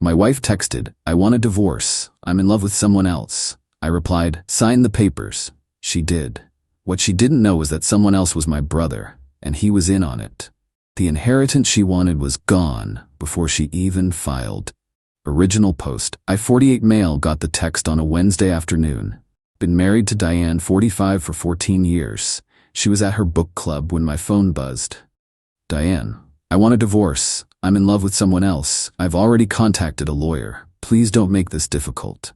My wife texted, "I want a divorce. I'm in love with someone else." I replied, "Sign the papers." She did. What she didn't know was that someone else was my brother, and he was in on it. The inheritance she wanted was gone before she even filed. Original post. I-48 male got the text on a Wednesday afternoon. Been married to Diane, 45, for 14 years. She was at her book club when my phone buzzed. "Diane, I want a divorce. I'm in love with someone else. I've already contacted a lawyer. Please don't make this difficult."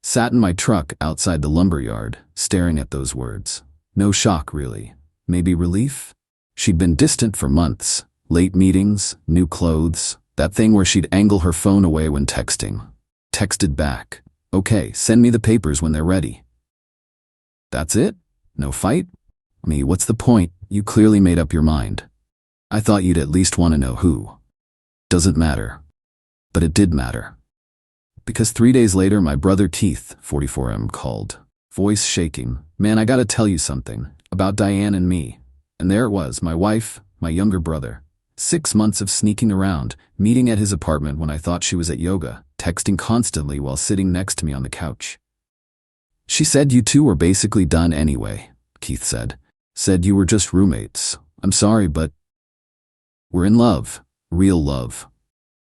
Sat in my truck outside the lumberyard, staring at those words. No shock, really. Maybe relief? She'd been distant for months. Late meetings, new clothes, that thing where she'd angle her phone away when texting. Texted back, "Okay, send me the papers when they're ready." That's it? No fight? Me, what's the point? You clearly made up your mind. I thought you'd at least want to know who. Doesn't matter. But it did matter. Because 3 days later, my brother Keith, 44M, called. Voice shaking. "Man, I gotta tell you something. About Diane and me." And there it was, my wife, my younger brother. 6 months of sneaking around, meeting at his apartment when I thought she was at yoga, texting constantly while sitting next to me on the couch. "She said you two were basically done anyway," Keith said. "Said you were just roommates. I'm sorry, but we're in love. Real love."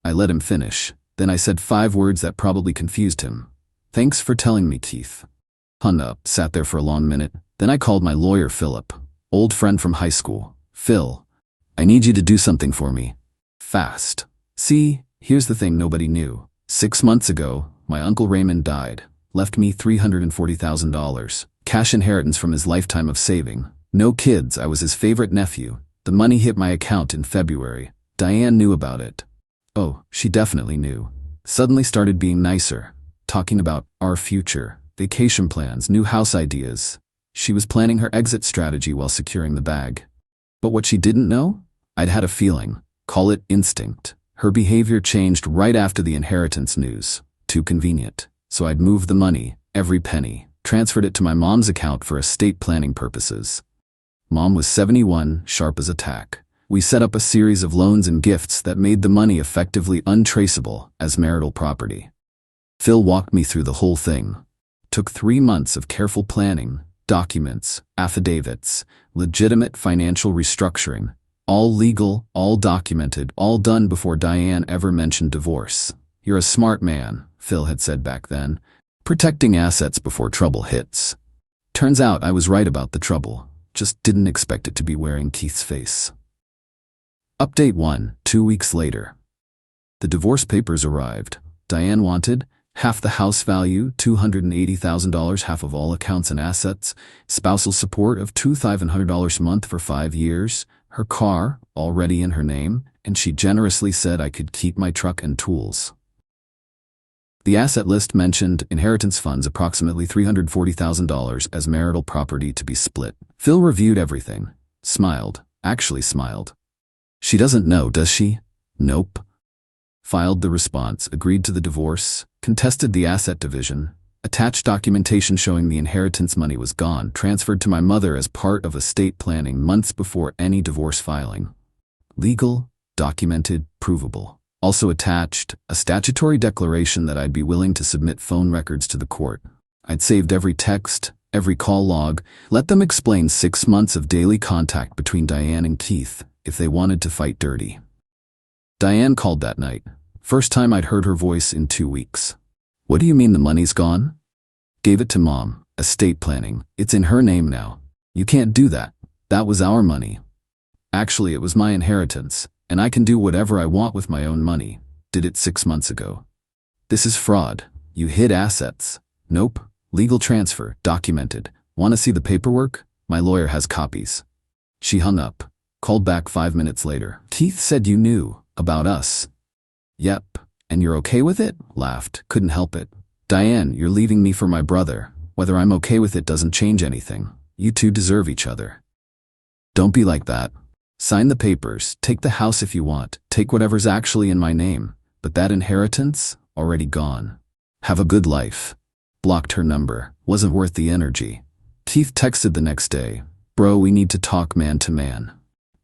I let him finish. Then I said 5 words that probably confused him. "Thanks for telling me, Keith." Hung up, sat there for a long minute. Then I called my lawyer, Philip, old friend from high school. "Phil, I need you to do something for me. Fast." See, here's the thing nobody knew. 6 months ago, my Uncle Raymond died. Left me $340,000. Cash inheritance from his lifetime of saving. No kids, I was his favorite nephew. The money hit my account in February. Diane knew about it. Oh, she definitely knew. Suddenly started being nicer. Talking about our future. Vacation plans, new house ideas. She was planning her exit strategy while securing the bag. But what she didn't know? I'd had a feeling. Call it instinct. Her behavior changed right after the inheritance news. Too convenient. So I'd moved the money, every penny, transferred it to my mom's account for estate planning purposes. Mom was 71, sharp as a tack. We set up a series of loans and gifts that made the money effectively untraceable as marital property. Phil walked me through the whole thing. Took 3 months of careful planning, documents, affidavits, legitimate financial restructuring, all legal, all documented, all done before Diane ever mentioned divorce. "You're a smart man," Phil had said back then, "protecting assets before trouble hits." Turns out I was right about the trouble, just didn't expect it to be wearing Keith's face. Update 1, 2 weeks later. The divorce papers arrived. Diane wanted half the house value, $280,000, half of all accounts and assets, spousal support of $2,500 a month for 5 years, her car, already in her name, and she generously said I could keep my truck and tools. The asset list mentioned inheritance funds, approximately $340,000 as marital property to be split. Phil reviewed everything. Smiled. Actually smiled. "She doesn't know, does she?" "Nope." Filed the response, agreed to the divorce, contested the asset division, attached documentation showing the inheritance money was gone, transferred to my mother as part of estate planning months before any divorce filing. Legal, documented, provable. Also attached, a statutory declaration that I'd be willing to submit phone records to the court. I'd saved every text, every call log, let them explain 6 months of daily contact between Diane and Keith if they wanted to fight dirty. Diane called that night. First time I'd heard her voice in 2 weeks. "What do you mean the money's gone?" "Gave it to Mom. Estate planning. It's in her name now." "You can't do that. That was our money." "Actually, it was my inheritance, and I can do whatever I want with my own money. Did it 6 months ago." "This is fraud. You hid assets." "Nope. Legal transfer. Documented. Want to see the paperwork? My lawyer has copies." She hung up. Called back 5 minutes later. "Keith said you knew about us." "Yep. And you're okay with it?" Laughed. Couldn't help it. "Diane, you're leaving me for my brother. Whether I'm okay with it doesn't change anything. You two deserve each other." "Don't be like that. Sign the papers, take the house if you want, take whatever's actually in my name, but that inheritance, already gone. Have a good life." Blocked her number. Wasn't worth the energy. Keith texted the next day. "Bro, we need to talk man to man."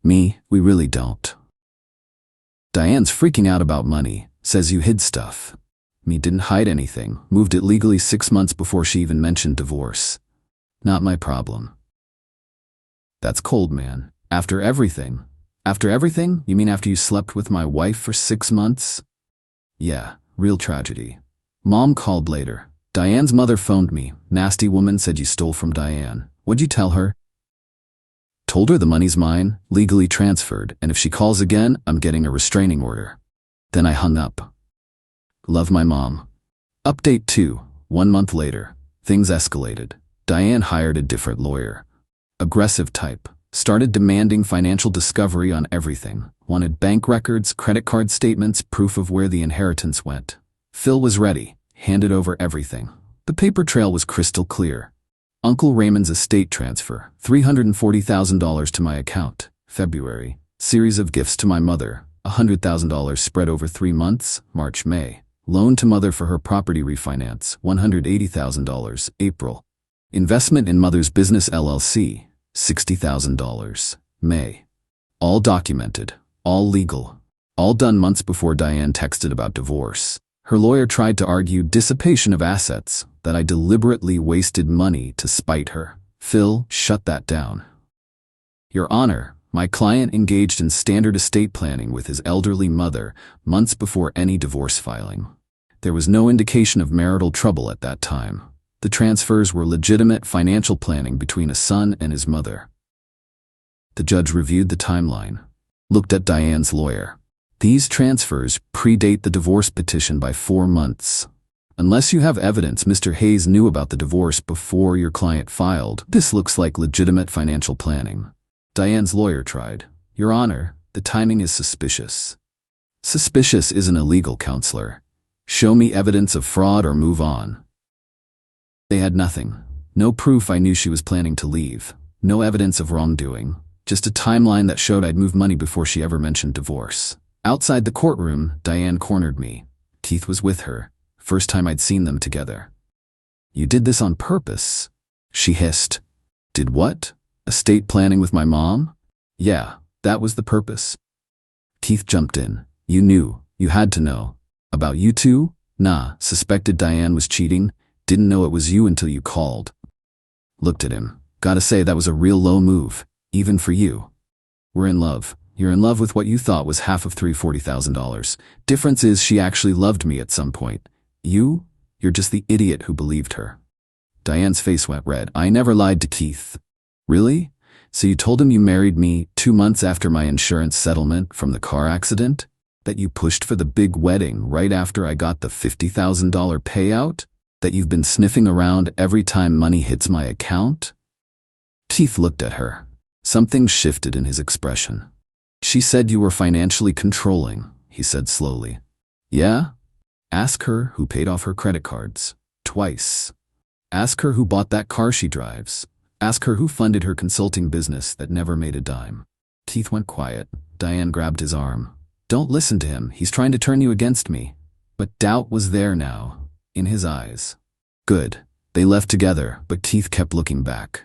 Me, "We really don't." Diane's freaking out about money. Says you hid stuff. Me didn't hide anything. Moved it legally 6 months before she even mentioned divorce. Not my problem. That's cold, man. After everything. After everything? You mean after you slept with my wife for 6 months? Yeah, real tragedy. Mom called later. Diane's mother phoned me. Nasty woman said you stole from Diane. What'd you tell her? Told her the money's mine, legally transferred, and if she calls again, I'm getting a restraining order. Then I hung up. Love my mom. Update 2. 1 month later. Things escalated. Diane hired a different lawyer. Aggressive type. Started demanding financial discovery on everything. Wanted bank records, credit card statements, proof of where the inheritance went. Phil was ready. Handed over everything. The paper trail was crystal clear. Uncle Raymond's estate transfer, $340,000 to my account. February. Series of gifts to my mother, $100,000 spread over 3 months, March, May. Loan to mother for her property refinance, $180,000, April. Investment in mother's business LLC, $60,000, May. All documented, all legal, all done months before Diane texted about divorce. Her lawyer tried to argue dissipation of assets, that I deliberately wasted money to spite her. Phil shut that down. Your Honor, my client engaged in standard estate planning with his elderly mother months before any divorce filing. There was no indication of marital trouble at that time. The transfers were legitimate financial planning between a son and his mother. The judge reviewed the timeline, looked at Diane's lawyer. These transfers predate the divorce petition by 4 months. Unless you have evidence Mr. Hayes knew about the divorce before your client filed, this looks like legitimate financial planning. Diane's lawyer tried. Your Honor, the timing is suspicious. Suspicious isn't a legal counselor. Show me evidence of fraud or move on. They had nothing. No proof I knew she was planning to leave. No evidence of wrongdoing. Just a timeline that showed I'd moved money before she ever mentioned divorce. Outside the courtroom, Diane cornered me. Keith was with her. First time I'd seen them together. You did this on purpose, she hissed. Did what? Estate planning with my mom? Yeah, that was the purpose. Keith jumped in. You knew. You had to know. About you two? Nah, suspected Diane was cheating. Didn't know it was you until you called. Looked at him. Gotta say that was a real low move, even for you. We're in love. You're in love with what you thought was half of $340,000. Difference is she actually loved me at some point. You're just the idiot who believed her. Diane's face went red. I never lied to Keith. Really? So you told him you married me 2 months after my insurance settlement from the car accident? That you pushed for the big wedding right after I got the $50,000 payout? That you've been sniffing around every time money hits my account? Keith looked at her. Something shifted in his expression. She said you were financially controlling, he said slowly. Yeah? Ask her who paid off her credit cards. Twice. Ask her who bought that car she drives. Ask her who funded her consulting business that never made a dime. Keith went quiet. Diane grabbed his arm. Don't listen to him. He's trying to turn you against me. But doubt was there now, in his eyes. Good. They left together, but Keith kept looking back.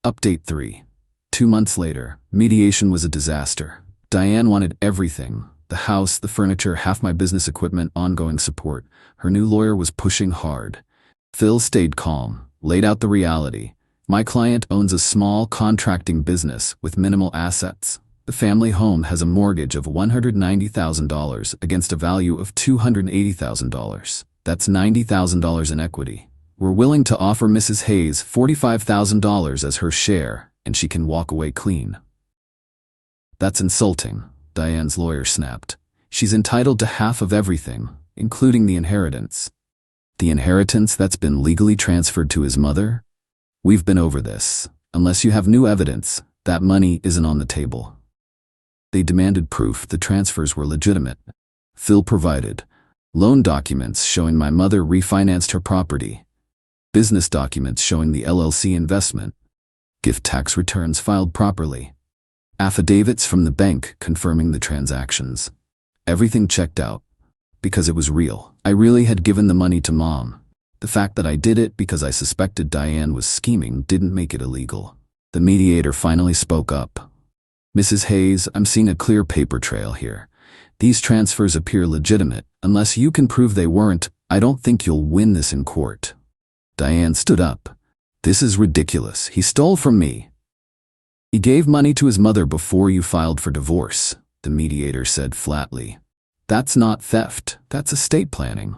Update 3. 2 months later, mediation was a disaster. Diane wanted everything. The house, the furniture, half my business equipment, ongoing support. Her new lawyer was pushing hard. Phil stayed calm, laid out the reality. My client owns a small contracting business with minimal assets. The family home has a mortgage of $190,000 against a value of $280,000. That's $90,000 in equity. We're willing to offer Mrs. Hayes $45,000 as her share, and she can walk away clean. That's insulting, Diane's lawyer snapped. She's entitled to half of everything, including the inheritance. The inheritance that's been legally transferred to his mother? We've been over this. Unless you have new evidence, that money isn't on the table. They demanded proof the transfers were legitimate. Phil provided loan documents showing my mother refinanced her property, business documents showing the LLC investment, gift tax returns filed properly, affidavits from the bank confirming the transactions. Everything checked out. Because it was real. I really had given the money to Mom. The fact that I did it because I suspected Diane was scheming didn't make it illegal. The mediator finally spoke up. Mrs. Hayes, I'm seeing a clear paper trail here. These transfers appear legitimate. Unless you can prove they weren't, I don't think you'll win this in court. Diane stood up. This is ridiculous. He stole from me. He gave money to his mother before you filed for divorce, the mediator said flatly. That's not theft. That's estate planning.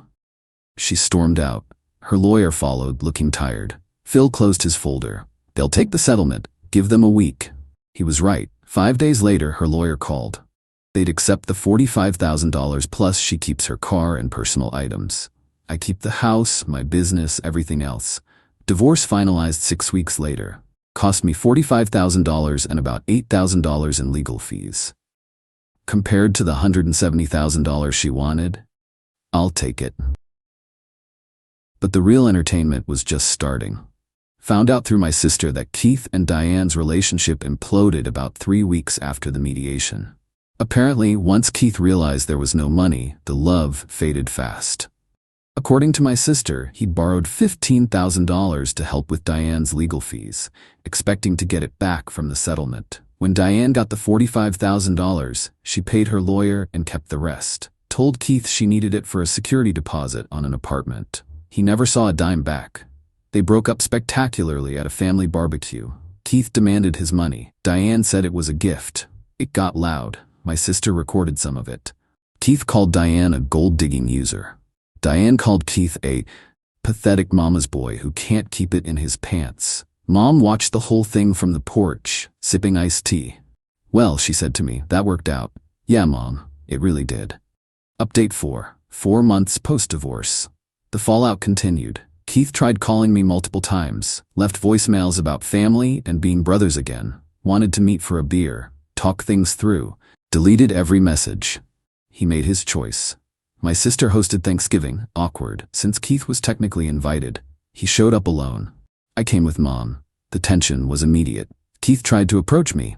She stormed out. Her lawyer followed, looking tired. Phil closed his folder. They'll take the settlement. Give them a week. He was right. 5 days later, her lawyer called. They'd accept the $45,000 plus she keeps her car and personal items. I keep the house, my business, everything else. Divorce finalized 6 weeks later. Cost me $45,000 and about $8,000 in legal fees. Compared to the $170,000 she wanted, I'll take it. But the real entertainment was just starting. Found out through my sister that Keith and Diane's relationship imploded about 3 weeks after the mediation. Apparently, once Keith realized there was no money, the love faded fast. According to my sister, he borrowed $15,000 to help with Diane's legal fees, expecting to get it back from the settlement. When Diane got the $45,000, she paid her lawyer and kept the rest. Told Keith she needed it for a security deposit on an apartment. He never saw a dime back. They broke up spectacularly at a family barbecue. Keith demanded his money. Diane said it was a gift. It got loud. My sister recorded some of it. Keith called Diane a gold-digging user. Diane called Keith a pathetic mama's boy who can't keep it in his pants. Mom watched the whole thing from the porch, sipping iced tea. Well, she said to me, that worked out. Yeah, Mom, it really did. Update 4. 4 months post-divorce. The fallout continued. Keith tried calling me multiple times, left voicemails about family and being brothers again, wanted to meet for a beer, talk things through, deleted every message. He made his choice. My sister hosted Thanksgiving, awkward, since Keith was technically invited. He showed up alone. I came with Mom. The tension was immediate. Keith tried to approach me.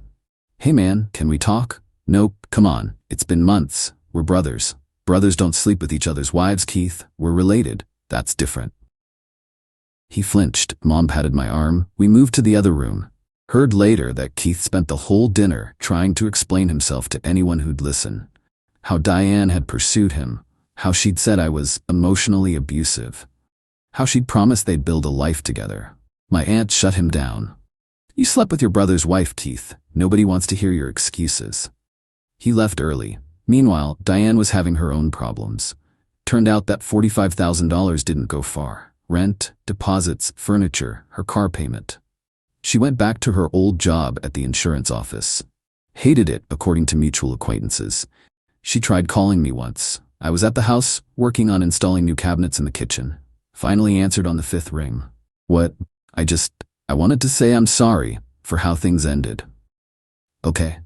Hey man, can we talk? Nope, come on, it's been months. We're brothers. Brothers don't sleep with each other's wives, Keith. We're related. That's different. He flinched. Mom patted my arm. We moved to the other room. Heard later that Keith spent the whole dinner trying to explain himself to anyone who'd listen. How Diane had pursued him. How she'd said I was emotionally abusive. How she'd promised they'd build a life together. My aunt shut him down. You slept with your brother's wife, Keith. Nobody wants to hear your excuses. He left early. Meanwhile, Diane was having her own problems. Turned out that $45,000 didn't go far. Rent, deposits, furniture, her car payment. She went back to her old job at the insurance office. Hated it, according to mutual acquaintances. She tried calling me once. I was at the house, working on installing new cabinets in the kitchen. Finally answered on the 5th ring. What? I wanted to say I'm sorry for how things ended. Okay.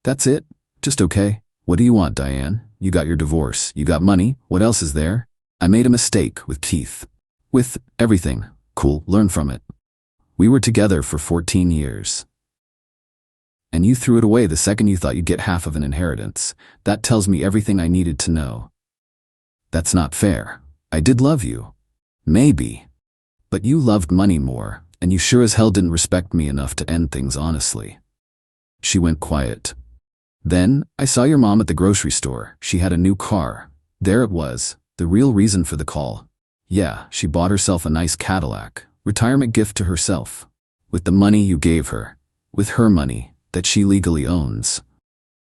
That's it? Just okay? What do you want, Diane? You got your divorce. You got money. What else is there? I made a mistake with Keith. With everything. Cool, learn from it. We were together for 14 years. And you threw it away the second you thought you'd get half of an inheritance. That tells me everything I needed to know. That's not fair. I did love you. Maybe. But you loved money more, and you sure as hell didn't respect me enough to end things honestly. She went quiet. Then, I saw your mom at the grocery store. She had a new car. There it was, the real reason for the call. Yeah, she bought herself a nice Cadillac, retirement gift to herself. With the money you gave her. With her money, that she legally owns.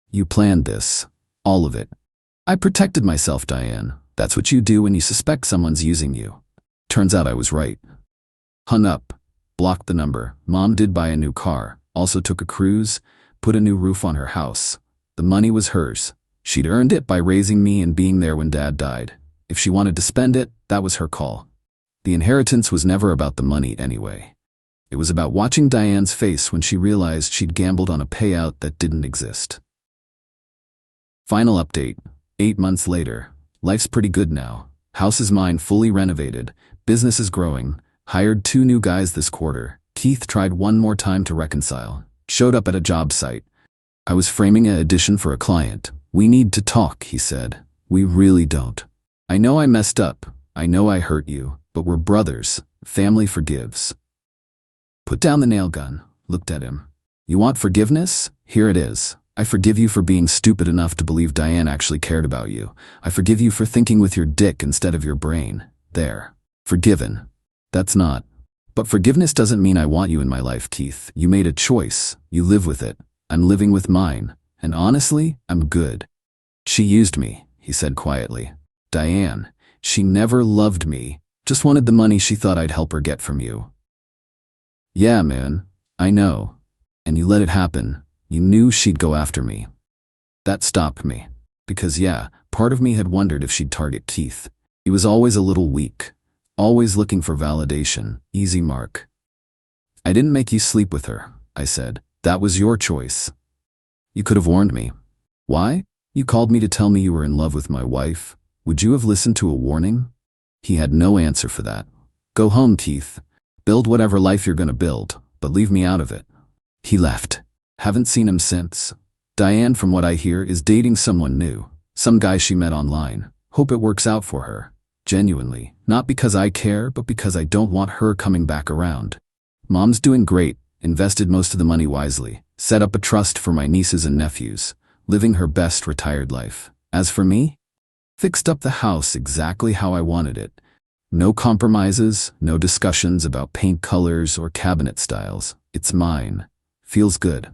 You planned this. All of it. I protected myself, Diane. That's what you do when you suspect someone's using you. Turns out I was right. Hung up. Blocked the number. Mom did buy a new car. Also took a cruise. Put a new roof on her house. The money was hers. She'd earned it by raising me and being there when Dad died. If she wanted to spend it, that was her call. The inheritance was never about the money anyway. It was about watching Diane's face when she realized she'd gambled on a payout that didn't exist. Final update. 8 months later. Life's pretty good now. House is mine, fully renovated. Business is growing. Hired 2 new guys this quarter. Keith tried one more time to reconcile. Showed up at a job site. I was framing an addition for a client. We need to talk, he said. We really don't. I know I messed up. I know I hurt you. But we're brothers. Family forgives. Put down the nail gun. Looked at him. You want forgiveness? Here it is. I forgive you for being stupid enough to believe Diane actually cared about you. I forgive you for thinking with your dick instead of your brain. There. Forgiven. That's not. But forgiveness doesn't mean I want you in my life, Keith. You made a choice. You live with it. I'm living with mine. And honestly, I'm good. She used me, he said quietly. Diane. She never loved me. Just wanted the money she thought I'd help her get from you. Yeah, man. I know. And you let it happen. You knew she'd go after me. That stopped me. Because yeah, part of me had wondered if she'd target Keith. He was always a little weak. Always looking for validation. Easy mark. I didn't make you sleep with her, I said. That was your choice. You could have warned me. Why? You called me to tell me you were in love with my wife. Would you have listened to a warning? He had no answer for that. Go home, Keith. Build whatever life you're gonna build, but leave me out of it. He left. Haven't seen him since. Diane, from what I hear, is dating someone new. Some guy she met online. Hope it works out for her. Genuinely. Not because I care, but because I don't want her coming back around. Mom's doing great. Invested most of the money wisely. Set up a trust for my nieces and nephews. Living her best retired life. As for me? Fixed up the house exactly how I wanted it. No compromises, no discussions about paint colors or cabinet styles. It's mine. Feels good.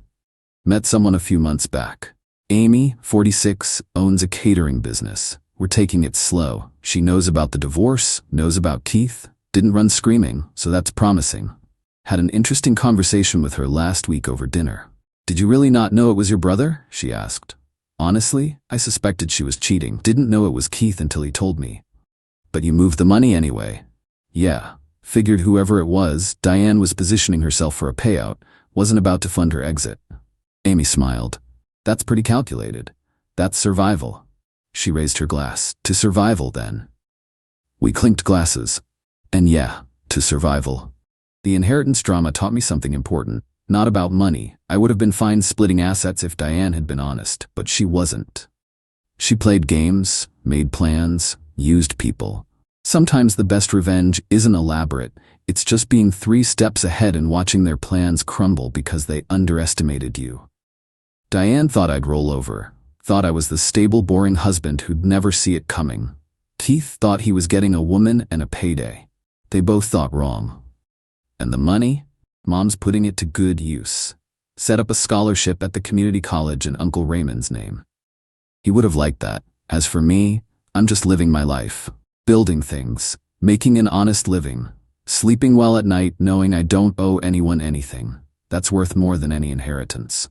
Met someone a few months back. Amy, 46, owns a catering business. We're taking it slow. She knows about the divorce, knows about Keith, didn't run screaming, so that's promising. Had an interesting conversation with her last week over dinner. Did you really not know it was your brother? She asked. Honestly, I suspected she was cheating. Didn't know it was Keith until he told me. But you moved the money anyway. Yeah. Figured whoever it was, Diane was positioning herself for a payout, wasn't about to fund her exit. Amy smiled. That's pretty calculated. That's survival. She raised her glass. To survival, then. We clinked glasses. And yeah, to survival. The inheritance drama taught me something important. Not about money. I would have been fine splitting assets if Diane had been honest, but she wasn't. She played games, made plans, used people. Sometimes the best revenge isn't elaborate. It's just being 3 steps ahead and watching their plans crumble because they underestimated you. Diane thought I'd roll over. Thought I was the stable, boring husband who'd never see it coming. Keith thought he was getting a woman and a payday. They both thought wrong. And the money? Mom's putting it to good use. Set up a scholarship at the community college in Uncle Raymond's name. He would have liked that. As for me, I'm just living my life. Building things. Making an honest living. Sleeping well at night knowing I don't owe anyone anything. That's worth more than any inheritance.